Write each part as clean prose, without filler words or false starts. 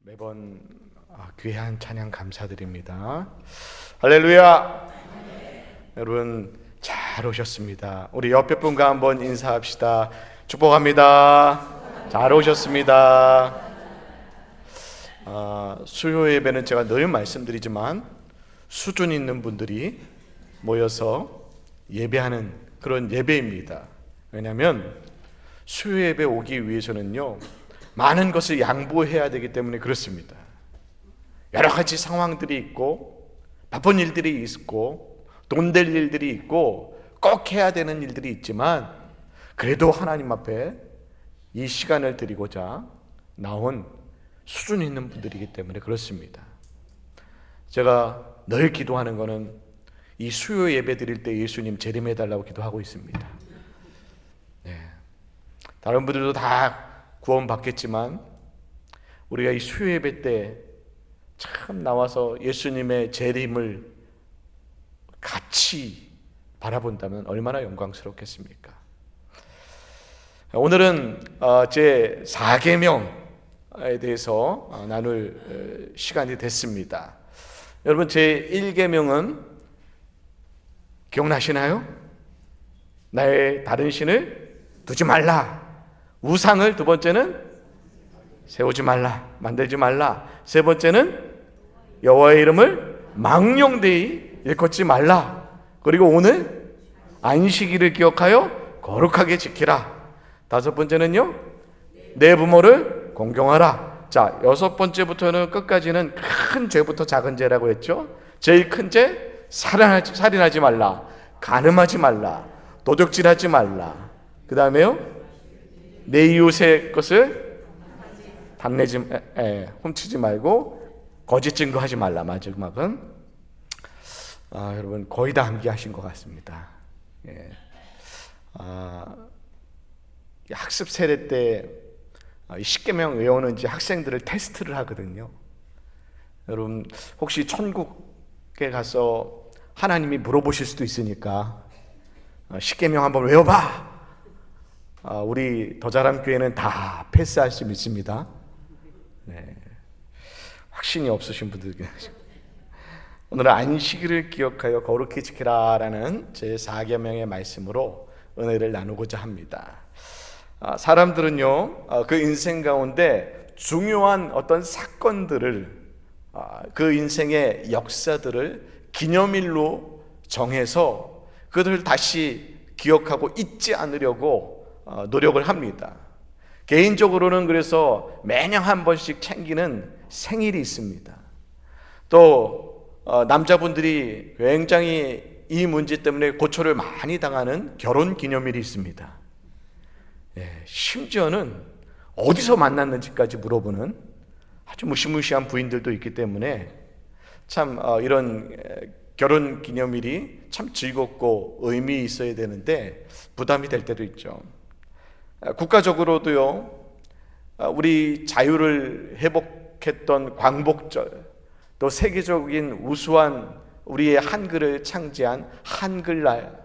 매번 귀한 찬양 감사드립니다. 할렐루야. 여러분 잘 오셨습니다. 우리 옆에 분과 한번 인사합시다. 축복합니다. 잘 오셨습니다. 수요 예배는 제가 늘 말씀드리지만 수준 있는 분들이 모여서 예배하는 그런 예배입니다. 왜냐하면 수요 예배 오기 위해서는요, 많은 것을 양보해야 되기 때문에 그렇습니다. 여러 가지 상황들이 있고 바쁜 일들이 있고 돈 될 일들이 있고 꼭 해야 되는 일들이 있지만, 그래도 하나님 앞에 이 시간을 드리고자 나온 수준 있는 분들이기 때문에 그렇습니다. 제가 늘 기도하는 거는 이 수요 예배 드릴 때 예수님 재림해달라고 기도하고 있습니다. 다른 분들도 다 구원 받겠지만 우리가 이 수요 예배 때 참 나와서 예수님의 재림을 같이 바라본다면 얼마나 영광스럽겠습니까? 오늘은 제 4계명에 대해서 나눌 시간이 됐습니다. 여러분, 제 1계명은 기억나시나요? 나의 다른 신을 두지 말라. 우상을, 두 번째는 세우지 말라, 만들지 말라. 세 번째는 여호와의 이름을 망령되이 일컫지 말라. 그리고 오늘 안식일을 기억하여 거룩하게 지키라. 다섯 번째는요, 내 부모를 공경하라. 자, 여섯 번째부터는 끝까지는 큰 죄부터 작은 죄라고 했죠. 제일 큰 죄, 살인하지 말라, 간음하지 말라, 도적질하지 말라. 그 다음에요, 내 이웃의 것을 훔치지 말고 거짓 증거하지 말라. 마지막은 여러분 거의 다 암기하신 것 같습니다. 학습 세례 때 10계명 외우는지 학생들을 테스트를 하거든요. 여러분 혹시 천국에 가서 하나님이 물어보실 수도 있으니까 10계명 한번 외워봐. 우리 더 잘한 교회는 다 패스할 수 있습니다. 확신이 없으신 분들 계시고, 오늘은 안식일을 기억하여 거룩히 지키라라는 제 4계명의 말씀으로 은혜를 나누고자 합니다. 사람들은요, 그 인생 가운데 중요한 어떤 사건들을, 그 인생의 역사들을 기념일로 정해서 그들을 다시 기억하고 잊지 않으려고 노력을 합니다. 개인적으로는 그래서 매년 한 번씩 챙기는 생일이 있습니다. 또 남자분들이 굉장히 이 문제 때문에 고초를 많이 당하는 결혼 기념일이 있습니다. 심지어는 어디서 만났는지까지 물어보는 아주 무시무시한 부인들도 있기 때문에 참 이런 결혼 기념일이 참 즐겁고 의미 있어야 되는데 부담이 될 때도 있죠. 국가적으로도요, 우리 자유를 회복했던 광복절, 또 세계적인 우수한 우리의 한글을 창제한 한글날,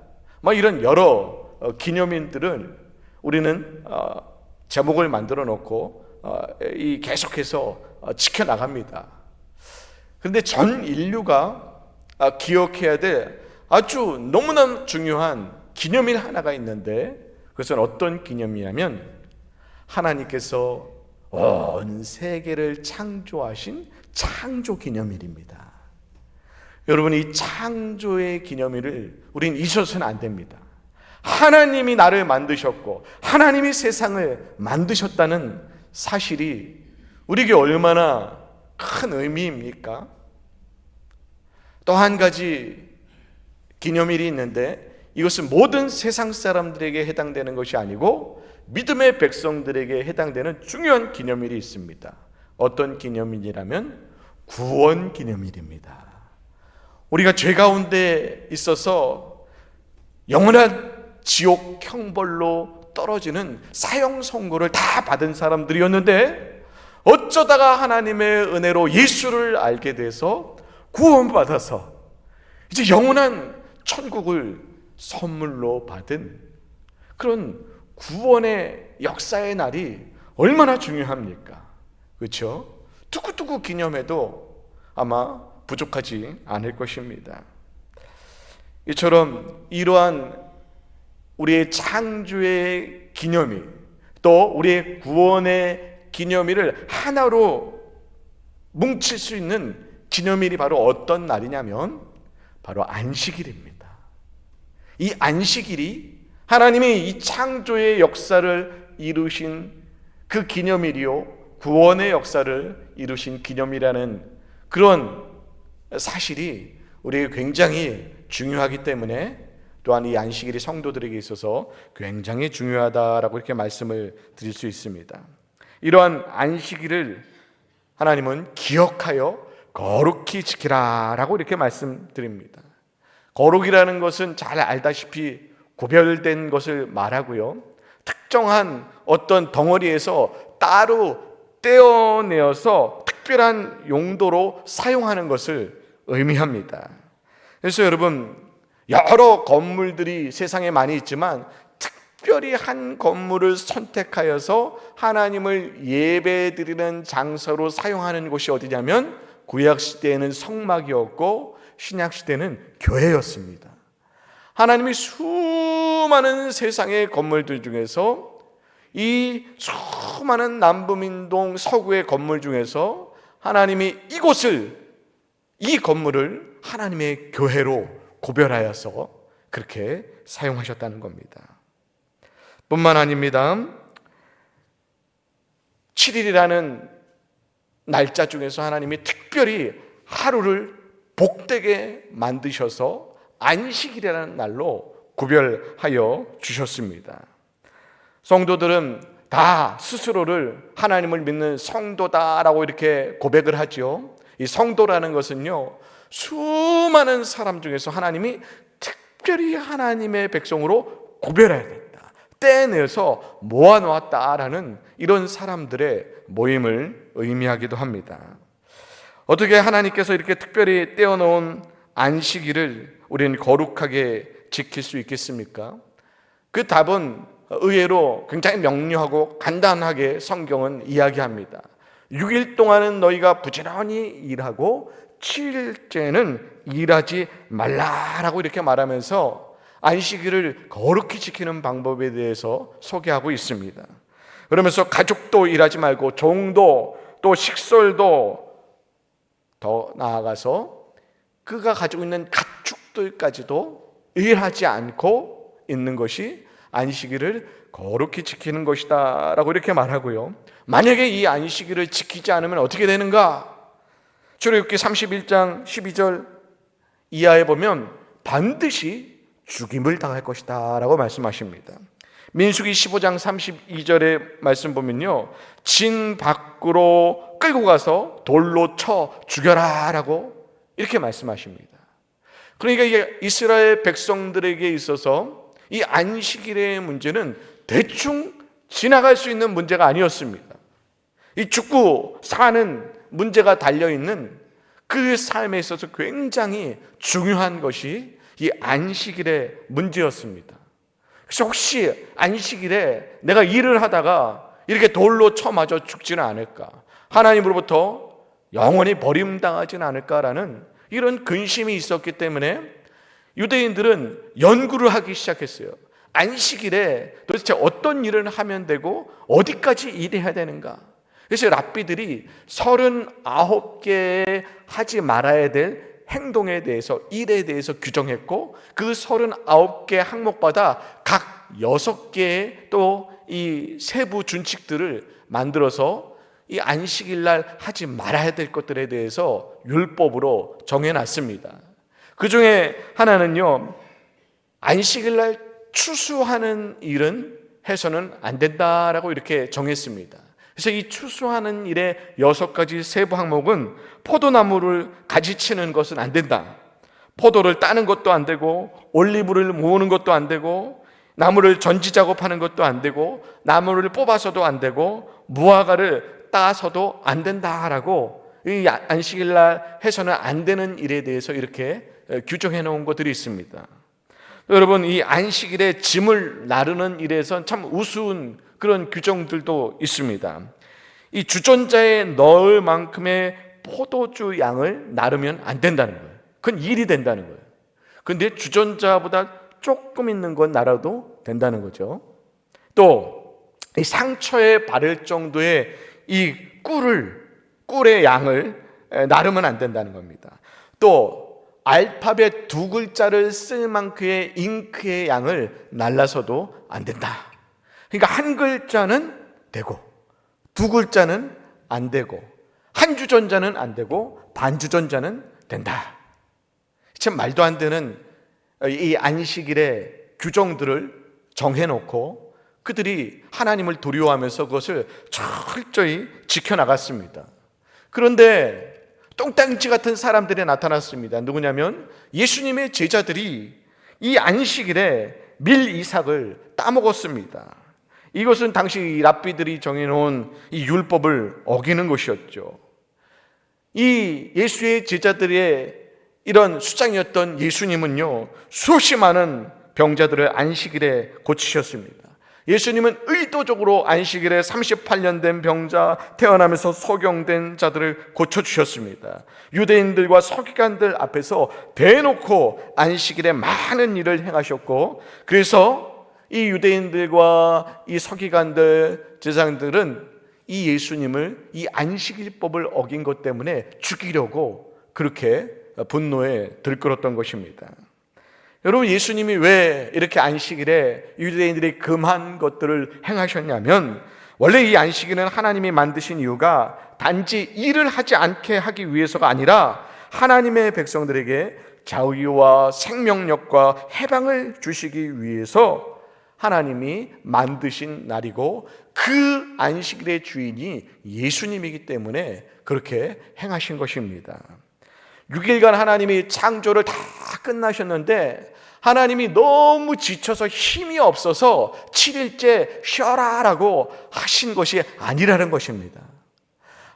이런 여러 기념일들을 우리는 제목을 만들어 놓고 계속해서 지켜나갑니다. 그런데 전 인류가 기억해야 될 아주 너무나 중요한 기념일 하나가 있는데, 그것은 어떤 기념이냐면 하나님께서 온 세계를 창조하신 창조 기념일입니다. 여러분, 이 창조의 기념일을 우린 잊어서는 안 됩니다. 하나님이 나를 만드셨고 하나님이 세상을 만드셨다는 사실이 우리에게 얼마나 큰 의미입니까? 또 한 가지 기념일이 있는데, 이것은 모든 세상 사람들에게 해당되는 것이 아니고 믿음의 백성들에게 해당되는 중요한 기념일이 있습니다. 어떤 기념일이라면 구원 기념일입니다. 우리가 죄 가운데 있어서 영원한 지옥 형벌로 떨어지는 사형 선고를 다 받은 사람들이었는데, 어쩌다가 하나님의 은혜로 예수를 알게 돼서 구원받아서 이제 영원한 천국을 선물로 받은 그런 구원의 역사의 날이 얼마나 중요합니까? 그렇죠? 두고두고 기념해도 아마 부족하지 않을 것입니다. 이처럼 이러한 우리의 창조의 기념일, 또 우리의 구원의 기념일을 하나로 뭉칠 수 있는 기념일이 바로 어떤 날이냐면 바로 안식일입니다. 이 안식일이 하나님이 이 창조의 역사를 이루신 그 기념일이요, 구원의 역사를 이루신 기념이라는 그런 사실이 우리에게 굉장히 중요하기 때문에 또한 이 안식일이 성도들에게 있어서 굉장히 중요하다라고 이렇게 말씀을 드릴 수 있습니다. 이러한 안식일을 하나님은 기억하여 거룩히 지키라라고 이렇게 말씀드립니다. 거룩이라는 것은 잘 알다시피 구별된 것을 말하고요, 특정한 어떤 덩어리에서 따로 떼어내어서 특별한 용도로 사용하는 것을 의미합니다. 그래서 여러분, 여러 건물들이 세상에 많이 있지만 특별히 한 건물을 선택하여서 하나님을 예배드리는 장소로 사용하는 곳이 어디냐면 구약시대에는 성막이었고 신약시대는 교회였습니다. 하나님이 수많은 세상의 건물들 중에서 이 수많은 남부민동 서구의 건물 중에서 하나님이 이 건물을 하나님의 교회로 구별하여서 그렇게 사용하셨다는 겁니다. 뿐만 아닙니다. 7일이라는 날짜 중에서 하나님이 특별히 하루를 복되게 만드셔서 안식일이라는 날로 구별하여 주셨습니다. 성도들은 다 스스로를 하나님을 믿는 성도다라고 이렇게 고백을 하죠. 이 성도라는 것은요, 수많은 사람 중에서 하나님이 특별히 하나님의 백성으로 구별해야 된다, 떼내서 모아놓았다라는 이런 사람들의 모임을 의미하기도 합니다. 어떻게 하나님께서 이렇게 특별히 떼어놓은 안식일을 우리는 거룩하게 지킬 수 있겠습니까? 그 답은 의외로 굉장히 명료하고 간단하게 성경은 이야기합니다. 6일 동안은 너희가 부지런히 일하고 7일째는 일하지 말라라고 이렇게 말하면서 안식일을 거룩히 지키는 방법에 대해서 소개하고 있습니다. 그러면서 가족도 일하지 말고 종도 또 식솔도 더 나아가서 그가 가지고 있는 가축들까지도 일하지 않고 있는 것이 안식일을 거룩히 지키는 것이다 라고 이렇게 말하고요, 만약에 이 안식일을 지키지 않으면 어떻게 되는가? 출애굽기 31장 12절 이하에 보면 반드시 죽임을 당할 것이다 라고 말씀하십니다. 민수기 15장 32절의 말씀 보면요, 진 밖으로 끌고 가서 돌로 쳐 죽여라 라고 이렇게 말씀하십니다. 그러니까 이게 이스라엘 백성들에게 있어서 이 안식일의 문제는 대충 지나갈 수 있는 문제가 아니었습니다. 이 죽고 사는 문제가 달려있는 그 삶에 있어서 굉장히 중요한 것이 이 안식일의 문제였습니다. 그래서 혹시 안식일에 내가 일을 하다가 이렇게 돌로 쳐맞아 죽지는 않을까, 하나님으로부터 영원히 버림당하지는 않을까라는 이런 근심이 있었기 때문에 유대인들은 연구를 하기 시작했어요. 안식일에 도대체 어떤 일을 하면 되고 어디까지 일해야 되는가. 그래서 랍비들이 39개의 하지 말아야 될 행동에 대해서, 일에 대해서 규정했고, 그 39개 항목마다 각 6개의 또 이 세부 준칙들을 만들어서 이 안식일 날 하지 말아야 될 것들에 대해서 율법으로 정해놨습니다. 그 중에 하나는요, 안식일 날 추수하는 일은 해서는 안 된다라고 이렇게 정했습니다. 그래서 이 추수하는 일의 6가지 세부 항목은 포도나무를 가지치는 것은 안 된다, 포도를 따는 것도 안 되고, 올리브를 모으는 것도 안 되고, 나무를 전지 작업하는 것도 안 되고, 나무를 뽑아서도 안 되고, 무화과를 따서도 안 된다라고 이 안식일 날 해서는 안 되는 일에 대해서 이렇게 규정해 놓은 것들이 있습니다. 여러분, 이 안식일에 짐을 나르는 일에선 참 우스운 그런 규정들도 있습니다. 이 주전자에 넣을 만큼의 포도주 양을 나르면 안 된다는 거예요. 그건 일이 된다는 거예요. 근데 주전자보다 조금 있는 건 나라도 된다는 거죠. 또 이 상처에 바를 정도의 이 꿀의 양을 나르면 안 된다는 겁니다. 또 알파벳 2글자를 쓸 만큼의 잉크의 양을 날라서도 안 된다. 그러니까 한 글자는 되고 2글자는 안 되고 한 주전자는 안 되고 반 주전자는 된다. 참 말도 안 되는 이 안식일의 규정들을 정해놓고 그들이 하나님을 두려워하면서 그것을 철저히 지켜나갔습니다. 그런데 똥땅치 같은 사람들이 나타났습니다. 누구냐면 예수님의 제자들이 이 안식일에 밀 이삭을 따먹었습니다. 이것은 당시 랍비들이 정해놓은 이 율법을 어기는 것이었죠. 이 예수의 제자들의 이런 수장이었던 예수님은요, 수없이 많은 병자들을 안식일에 고치셨습니다. 예수님은 의도적으로 안식일에 38년 된 병자, 태어나면서 소경된 자들을 고쳐주셨습니다. 유대인들과 서기관들 앞에서 대놓고 안식일에 많은 일을 행하셨고, 그래서 이 유대인들과 이 서기관들, 제사장들은 이 예수님을 이 안식일법을 어긴 것 때문에 죽이려고 그렇게 분노에 들끓었던 것입니다. 여러분, 예수님이 왜 이렇게 안식일에 유대인들이 금한 것들을 행하셨냐면, 원래 이 안식일은 하나님이 만드신 이유가 단지 일을 하지 않게 하기 위해서가 아니라 하나님의 백성들에게 자유와 생명력과 해방을 주시기 위해서 하나님이 만드신 날이고, 그 안식일의 주인이 예수님이기 때문에 그렇게 행하신 것입니다. 6일간 하나님이 창조를 다 끝나셨는데 하나님이 너무 지쳐서 힘이 없어서 7일째 쉬어라라고 하신 것이 아니라는 것입니다.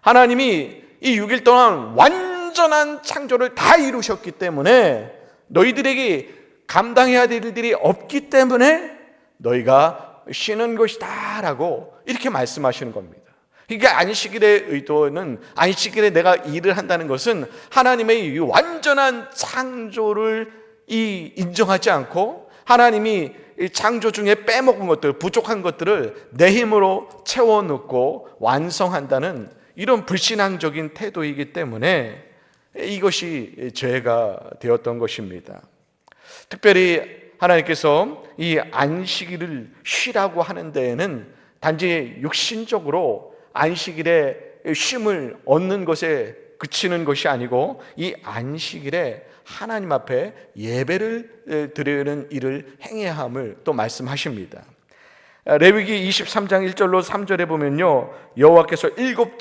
하나님이 이 6일 동안 완전한 창조를 다 이루셨기 때문에 너희들에게 감당해야 될 일들이 없기 때문에 너희가 쉬는 것이다 라고 이렇게 말씀하시는 겁니다. 그러니까 안식일의 의도는, 안식일에 내가 일을 한다는 것은 하나님의 이 완전한 창조를 인정하지 않고 하나님이 창조 중에 빼먹은 것들, 부족한 것들을 내 힘으로 채워 넣고 완성한다는 이런 불신앙적인 태도이기 때문에 이것이 죄가 되었던 것입니다. 특별히 하나님께서 이 안식일을 쉬라고 하는 데에는 단지 육신적으로 안식일에 쉼을 얻는 것에 그치는 것이 아니고 이 안식일에 하나님 앞에 예배를 드리는 일을 행해야 함을 또 말씀하십니다. 레위기 23장 1절로 3절에 보면요, 여호와께서 일곱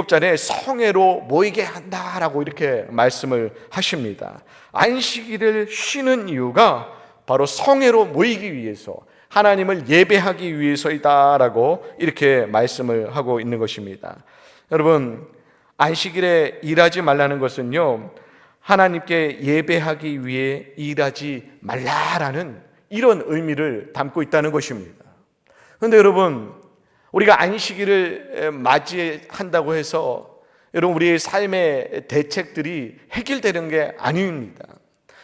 날에 성회로 모이게 한다라고 이렇게 말씀을 하십니다. 안식일을 쉬는 이유가 바로 성회로 모이기 위해서, 하나님을 예배하기 위해서이다라고 이렇게 말씀을 하고 있는 것입니다. 여러분, 안식일에 일하지 말라는 것은요, 하나님께 예배하기 위해 일하지 말라라는 이런 의미를 담고 있다는 것입니다. 그런데 여러분, 우리가 안식일을 맞이한다고 해서 여러분 우리의 삶의 대책들이 해결되는 게 아닙니다.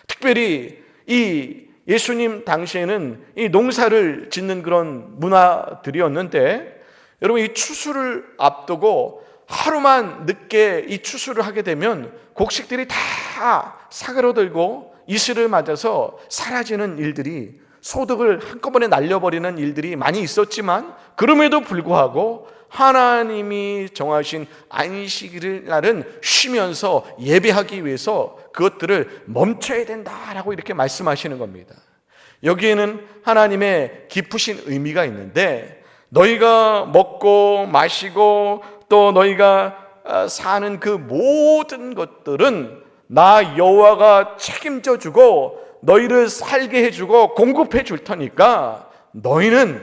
특별히 이 예수님 당시에는 이 농사를 짓는 그런 문화들이었는데, 여러분 이 추수를 앞두고 하루만 늦게 이 추수를 하게 되면 곡식들이 다 사그러들고 이슬을 맞아서 사라지는 일들이, 소득을 한꺼번에 날려버리는 일들이 많이 있었지만, 그럼에도 불구하고 하나님이 정하신 안식일 날은 쉬면서 예배하기 위해서 그것들을 멈춰야 된다라고 이렇게 말씀하시는 겁니다. 여기에는 하나님의 깊으신 의미가 있는데, 너희가 먹고 마시고 또 너희가 사는 그 모든 것들은 나 여호와가 책임져 주고 너희를 살게 해주고 공급해 줄 테니까 너희는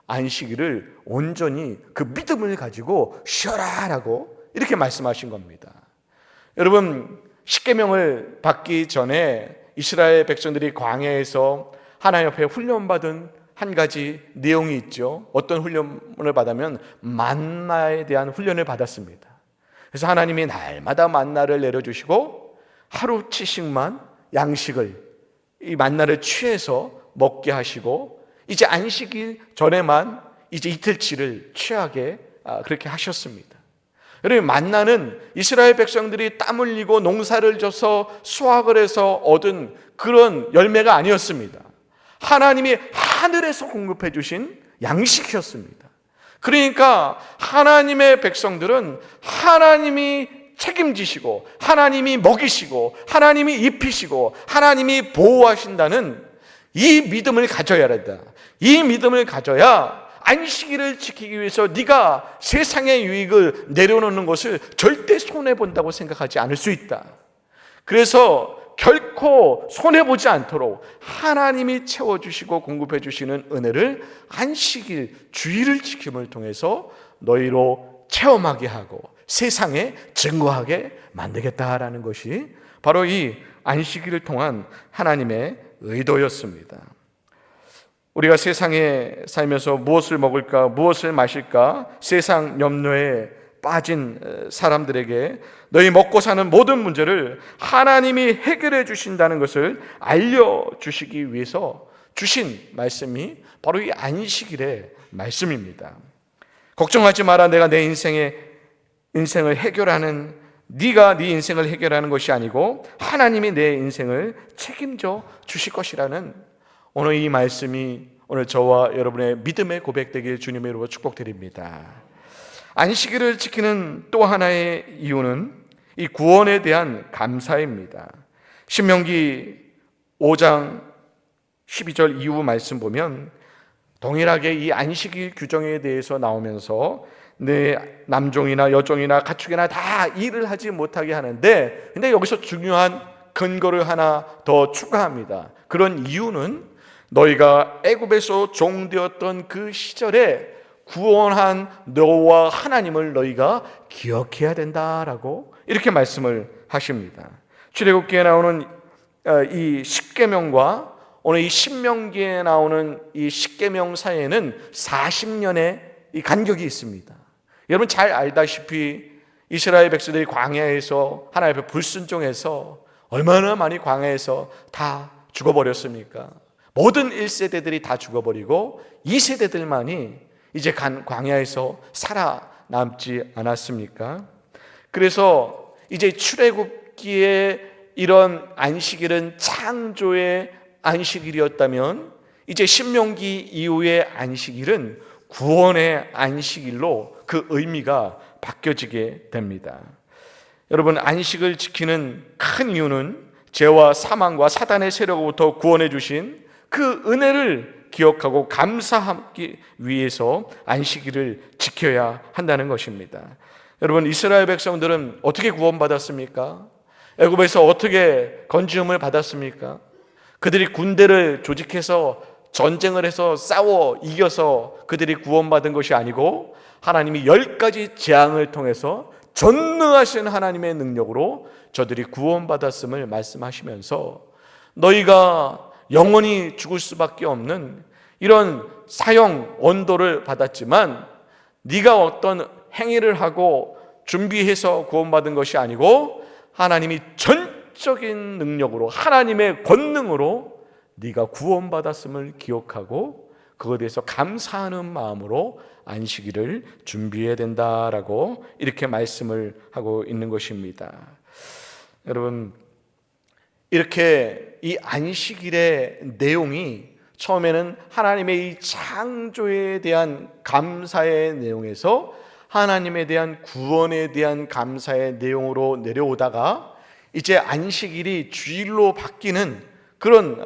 안식일을 온전히 그 믿음을 가지고 쉬어라라고 이렇게 말씀하신 겁니다. 여러분, 십계명을 받기 전에 이스라엘 백성들이 광야에서 하나님 앞에 훈련받은 한 가지 내용이 있죠. 어떤 훈련을 받으면 만나에 대한 훈련을 받았습니다. 그래서 하나님이 날마다 만나를 내려주시고 하루치씩만 양식을 이 만나를 취해서 먹게 하시고 이제 안식일 전에만 이제 이틀치를 취하게 그렇게 하셨습니다. 여러분, 만나는 이스라엘 백성들이 땀 흘리고 농사를 져서 수확을 해서 얻은 그런 열매가 아니었습니다. 하나님이 하늘에서 공급해 주신 양식이었습니다. 그러니까 하나님의 백성들은 하나님이 책임지시고 하나님이 먹이시고 하나님이 입히시고 하나님이 보호하신다는 이 믿음을 가져야 한다. 이 믿음을 가져야 안식일을 지키기 위해서 네가 세상의 유익을 내려놓는 것을 절대 손해본다고 생각하지 않을 수 있다. 그래서 결코 손해보지 않도록 하나님이 채워주시고 공급해 주시는 은혜를 안식일 주일을 지킴을 통해서 너희로 체험하게 하고 세상에 증거하게 만들겠다라는 것이 바로 이 안식일을 통한 하나님의 의도였습니다. 우리가 세상에 살면서 무엇을 먹을까, 무엇을 마실까 세상 염려에 빠진 사람들에게 너희 먹고 사는 모든 문제를 하나님이 해결해 주신다는 것을 알려주시기 위해서 주신 말씀이 바로 이 안식일의 말씀입니다. 걱정하지 마라. 내가 내 인생을 해결하는, 네가 네 인생을 해결하는 것이 아니고 하나님이 내 인생을 책임져 주실 것이라는 오늘 이 말씀이 오늘 저와 여러분의 믿음의 고백되길 주님의 이름으로 축복드립니다. 안식일을 지키는 또 하나의 이유는 이 구원에 대한 감사입니다. 신명기 5장 12절 이후 말씀 보면 동일하게 이 안식일 규정에 대해서 나오면서 내 남종이나 여종이나 가축이나 다 일을 하지 못하게 하는데, 근데 여기서 중요한 근거를 하나 더 추가합니다. 그런 이유는 너희가 애굽에서 종되었던 그 시절에 구원한 너와 하나님을 너희가 기억해야 된다라고 이렇게 말씀을 하십니다. 출애굽기에 나오는 이 십계명과 오늘 이 신명기에 나오는 이 십계명 사이에는 40년의 이 간격이 있습니다. 여러분 잘 알다시피 이스라엘 백성들이 광야에서 하나님 앞에 불순종해서 얼마나 많이 광야에서 다 죽어버렸습니까? 모든 1세대들이 다 죽어버리고 2세대들만이 이제 광야에서 살아남지 않았습니까? 그래서 이제 출애굽기에 이런 안식일은 창조의 안식일이었다면 이제 신명기 이후의 안식일은 구원의 안식일로 그 의미가 바뀌어지게 됩니다. 여러분, 안식을 지키는 큰 이유는 죄와 사망과 사단의 세력으로부터 구원해 주신 그 은혜를 기억하고 감사하기 위해서 안식일을 지켜야 한다는 것입니다. 여러분, 이스라엘 백성들은 어떻게 구원받았습니까? 애굽에서 어떻게 건지음을 받았습니까? 그들이 군대를 조직해서 전쟁을 해서 싸워 이겨서 그들이 구원받은 것이 아니고 하나님이 10가지 재앙을 통해서 전능하신 하나님의 능력으로 저들이 구원받았음을 말씀하시면서 너희가 영원히 죽을 수밖에 없는 이런 사형 언도를 받았지만 네가 어떤 행위를 하고 준비해서 구원받은 것이 아니고 하나님이 전적인 능력으로 하나님의 권능으로 네가 구원받았음을 기억하고 그것에 대해서 감사하는 마음으로 안식일을 준비해야 된다라고 이렇게 말씀을 하고 있는 것입니다. 여러분, 이렇게 이 안식일의 내용이 처음에는 하나님의 이 창조에 대한 감사의 내용에서 하나님에 대한 구원에 대한 감사의 내용으로 내려오다가 이제 안식일이 주일로 바뀌는 그런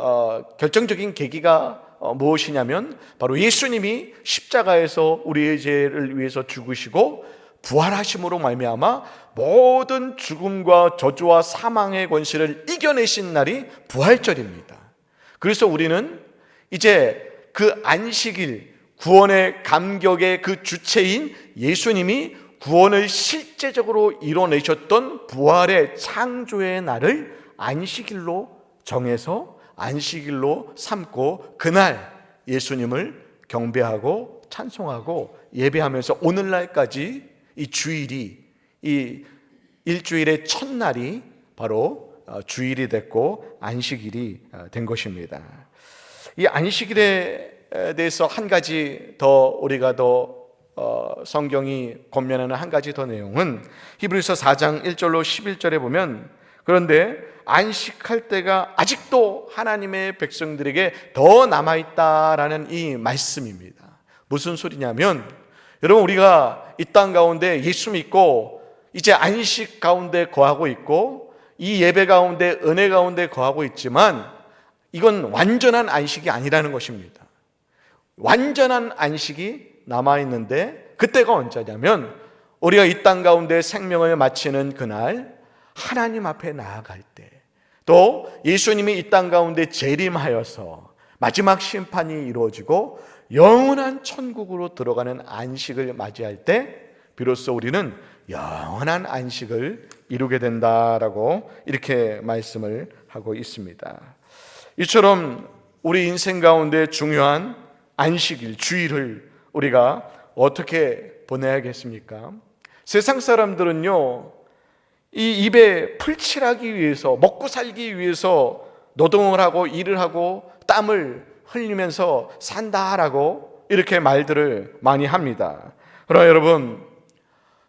결정적인 계기가 무엇이냐면 바로 예수님이 십자가에서 우리의 죄를 위해서 죽으시고 부활하심으로 말미암아 모든 죽음과 저주와 사망의 권세를 이겨내신 날이 부활절입니다. 그래서 우리는 이제 그 안식일, 구원의 감격의 그 주체인 예수님이 구원을 실제적으로 이뤄내셨던 부활의 창조의 날을 안식일로 정해서 안식일로 삼고 그날 예수님을 경배하고 찬송하고 예배하면서 오늘날까지 이 주일이, 이 일주일의 첫날이 바로 주일이 됐고 안식일이 된 것입니다. 이 안식일에 대해서 한 가지 더 우리가 성경이 권면하는 한 가지 더 내용은 히브리서 4장 1절로 11절에 보면, 그런데 안식할 때가 아직도 하나님의 백성들에게 더 남아있다라는 이 말씀입니다. 무슨 소리냐면, 여러분, 우리가 이 땅 가운데 예수 믿고 이제 안식 가운데 거하고 있고 이 예배 가운데 은혜 가운데 거하고 있지만 이건 완전한 안식이 아니라는 것입니다. 완전한 안식이 남아있는데 그때가 언제냐면 우리가 이 땅 가운데 생명을 마치는 그날, 하나님 앞에 나아갈 때, 또 예수님이 이 땅 가운데 재림하여서 마지막 심판이 이루어지고 영원한 천국으로 들어가는 안식을 맞이할 때 비로소 우리는 영원한 안식을 이루게 된다라고 이렇게 말씀을 하고 있습니다. 이처럼 우리 인생 가운데 중요한 안식일, 주일을 우리가 어떻게 보내야겠습니까? 세상 사람들은요, 이 입에 풀칠하기 위해서, 먹고 살기 위해서 노동을 하고 일을 하고 땀을 흘리면서 산다라고 이렇게 말들을 많이 합니다. 그러나 여러분,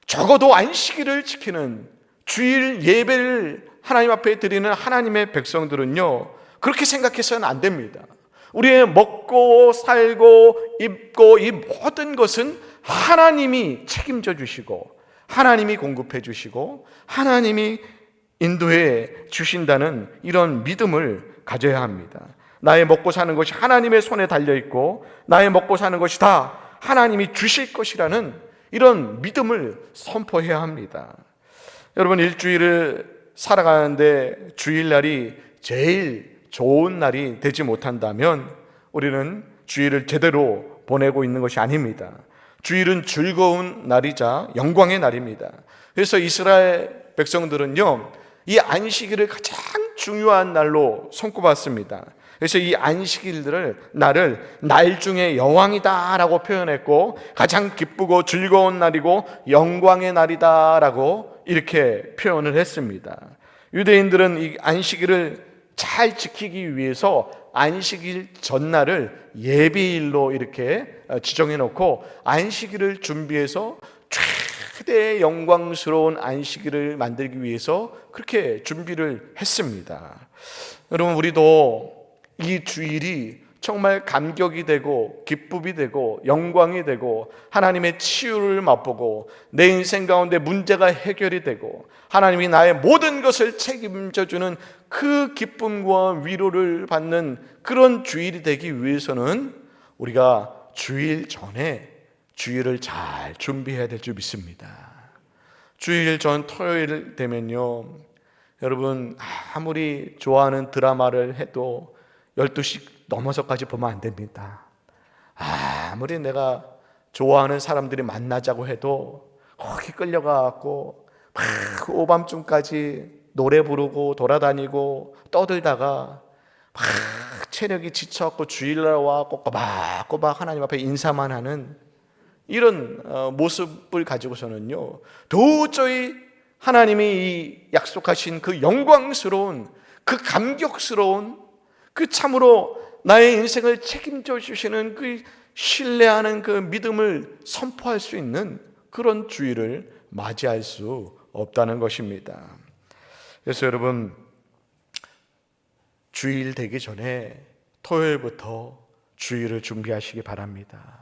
적어도 안식일을 지키는 주일 예배를 하나님 앞에 드리는 하나님의 백성들은요, 그렇게 생각해서는 안 됩니다. 우리의 먹고 살고 입고 이 모든 것은 하나님이 책임져 주시고 하나님이 공급해 주시고 하나님이 인도해 주신다는 이런 믿음을 가져야 합니다. 나의 먹고 사는 것이 하나님의 손에 달려있고 나의 먹고 사는 것이 다 하나님이 주실 것이라는 이런 믿음을 선포해야 합니다. 여러분, 일주일을 살아가는데 주일날이 제일 좋은 날이 되지 못한다면 우리는 주일을 제대로 보내고 있는 것이 아닙니다. 주일은 즐거운 날이자 영광의 날입니다. 그래서 이스라엘 백성들은요, 이 안식일을 가장 중요한 날로 손꼽았습니다. 그래서 이 안식일들을 나를 날 중에 여왕이다라고 표현했고, 가장 기쁘고 즐거운 날이고 영광의 날이다라고 이렇게 표현을 했습니다. 유대인들은 이 안식일을 잘 지키기 위해서 안식일 전날을 예비일로 이렇게 지정해 놓고 안식일을 준비해서 최대 영광스러운 안식일을 만들기 위해서 그렇게 준비를 했습니다. 여러분, 우리도 이 주일이 정말 감격이 되고 기쁨이 되고 영광이 되고 하나님의 치유를 맛보고 내 인생 가운데 문제가 해결이 되고 하나님이 나의 모든 것을 책임져 주는 그 기쁨과 위로를 받는 그런 주일이 되기 위해서는 우리가 주일 전에 주일을 잘 준비해야 될 줄 믿습니다. 주일 전 토요일 되면요, 여러분, 아무리 좋아하는 드라마를 해도 12시 넘어서까지 보면 안 됩니다. 아무리 내가 좋아하는 사람들이 만나자고 해도 거기 끌려가고 막 오밤중까지 노래 부르고 돌아다니고 떠들다가 막 체력이 지쳐갖고 주일날 와갖고 꼬박꼬박 하나님 앞에 인사만 하는 이런 모습을 가지고서는요, 도저히 하나님이 이 약속하신 그 영광스러운, 그 감격스러운, 그 참으로 나의 인생을 책임져 주시는 그 신뢰하는 그 믿음을 선포할 수 있는 그런 주일을 맞이할 수 없다는 것입니다. 그래서 여러분, 주일 되기 전에 토요일부터 주일을 준비하시기 바랍니다.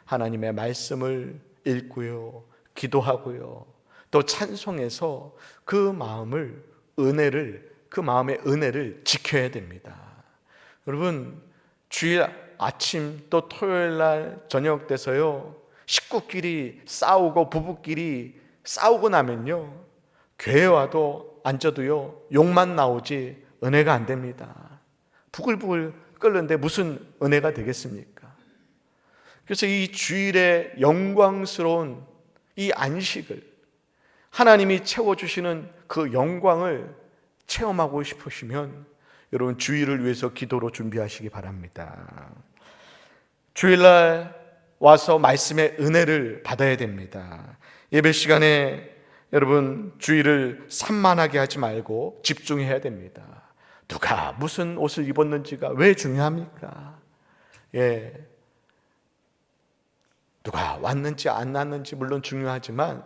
하나님의 말씀을 읽고요, 기도하고요, 또 찬송해서 그 마음의 은혜를 지켜야 됩니다. 여러분, 주일 아침 또 토요일 날 저녁 돼서요, 식구끼리 싸우고 부부끼리 싸우고 나면요, 교회 와도 앉아도요 욕만 나오지 은혜가 안 됩니다. 부글부글 끓는데 무슨 은혜가 되겠습니까? 그래서 이 주일의 영광스러운 이 안식을, 하나님이 채워주시는 그 영광을 체험하고 싶으시면 여러분, 주일을 위해서 기도로 준비하시기 바랍니다. 주일날 와서 말씀의 은혜를 받아야 됩니다. 예배 시간에 여러분 주일을 산만하게 하지 말고 집중해야 됩니다. 누가 무슨 옷을 입었는지가 왜 중요합니까? 누가 왔는지 안 왔는지 물론 중요하지만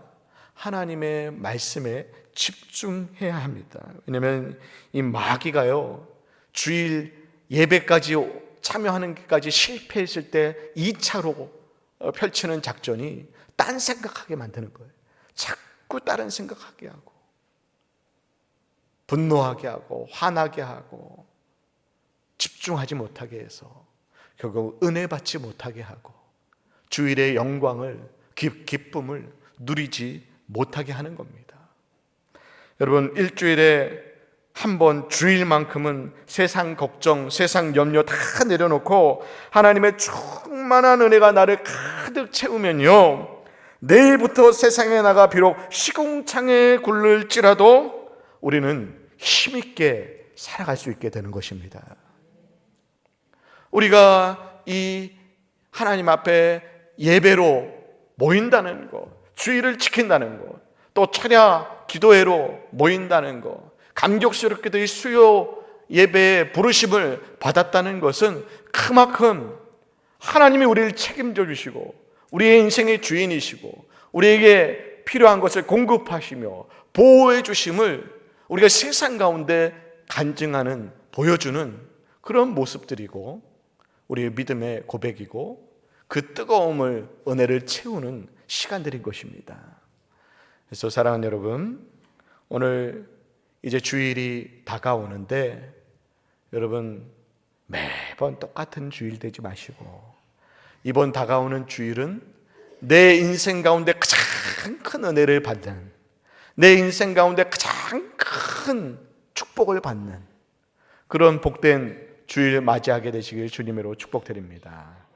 하나님의 말씀에 집중해야 합니다. 왜냐하면 이 마귀가요, 주일 예배까지 참여하는 것까지 실패했을 때 2차로 펼치는 작전이 딴 생각하게 만드는 거예요. 자꾸 다른 생각하게 하고 분노하게 하고 화나게 하고 집중하지 못하게 해서 결국 은혜 받지 못하게 하고 주일의 영광을, 기쁨을 누리지 못하게 하는 겁니다. 여러분, 일주일에 한 번 주일만큼은 세상 걱정, 세상 염려 다 내려놓고 하나님의 충만한 은혜가 나를 가득 채우면요, 내일부터 세상에 나가 비록 시궁창에 굴를지라도 우리는 힘있게 살아갈 수 있게 되는 것입니다. 우리가 이 하나님 앞에 예배로 모인다는 것, 주일을 지킨다는 것, 또 철야 기도회로 모인다는 것, 감격스럽게도 이 수요 예배의 부르심을 받았다는 것은 그만큼 하나님이 우리를 책임져 주시고 우리의 인생의 주인이시고 우리에게 필요한 것을 공급하시며 보호해 주심을 우리가 세상 가운데 간증하는, 보여주는 그런 모습들이고 우리의 믿음의 고백이고 그 뜨거움을, 은혜를 채우는 시간들인 것입니다. 그래서 사랑하는 여러분, 오늘 이제 주일이 다가오는데 여러분 매번 똑같은 주일 되지 마시고 이번 다가오는 주일은 내 인생 가운데 가장 큰 은혜를 받는, 내 인생 가운데 가장 큰 축복을 받는 그런 복된 주일 맞이하게 되시길 주님으로 축복드립니다.